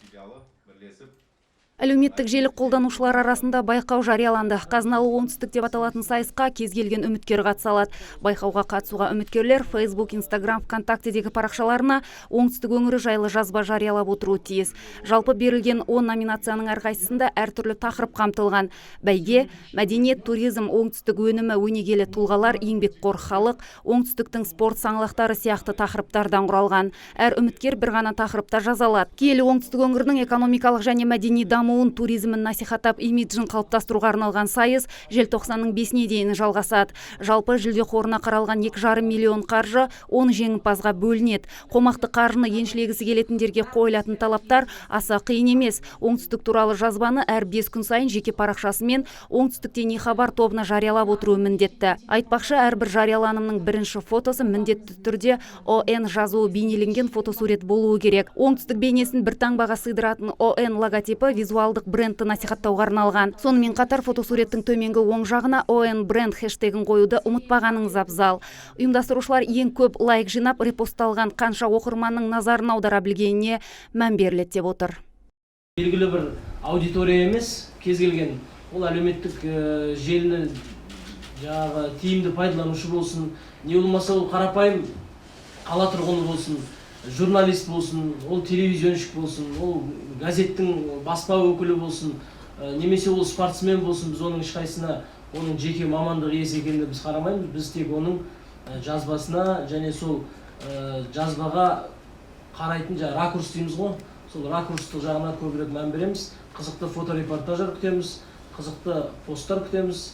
филиалы бірлесіп Әлеуметтік желі қолданушылар арасында байқау жарияланды. Қазыналы оңтүстік деп аталатын сайысқа кез келген үміткер қатыса алады. Байқауға қатысуға үміткерлер Facebook, Instagram, ВКонтактедегі парақшаларына оңтүстік өңірі жайлы жазба жариялап отыруы тиіс. Жалпы берілген 10 номинацияның әрқайсысында әртүрлі тақырып қамтылған. Бәйге мәдениет, туризм, оңтүстік өнімі, өнегелі тұлғалар, еңбекқор халық, оңтүстіктің спорт саңлақтары сияқты тақырыптардан құралған. Әр үміткер бір ғана тақырыпта жаза алады. Киелі оңтүстік өңірінің экономикалық және мәдени дамуын, туризмін насихаттап, имиджін қалыптастыруға арналған сайыс желтоқсанның 5-не дейін жалғасады. Жалпы жүлде қорына қаралған 2,5 миллион қаржы 10 жеңімпазға бөлінеді. Қомақты қаржыны еншілегісі келетіндерге қойылатын талаптар аса қиын емес. Оңтүстік туралы жазбаны әр 5 күн сайын жеке парақшасымен оңтүстікте не хабар тобына жариялап отыруы міндетті. Айтпақшы, әрбір жарияланымның бірінші фотосы міндетті түрде ОН жазуы бейнеленген фотосурет болуы керек. Оңтүстік бейнесін бір таңбаға сыйдыратын ОН логотипі визуалдық брендті насихаттауға арналған. Сонымен қатар фотосуреттің төменгі оң жағына ОН бренд хэштегін қоюды ұмытпағаныңыз абзал. Ұйымдастырушылар ең көп лайк жинап, репостталған қанша оқырманның назарын аудара білгеніне мән беріледі деп отыр. Белгілі бір аудитория емес, кез келген ол әлеуметтік желіні жаңағы тиімді пайдаланушы болсын, не болмаса ол қарапайым қала тұрғыны болсын, журналист болсын, ол телевизионщик болсын, ол газеттің баспа өкілі болсын, немесе ол спортсмен болсын, біз оның ешқайсына оның жеке мамандық иесі екеніне біз қарамаймыз. Біз тек оның жазбасына және сол жазбаға қарайтын ракурс дейміз ғой, сол ракурстық жағына көбірек мән береміз. Қызықты фоторепортаждар күтеміз, қызықты посттар күтеміз.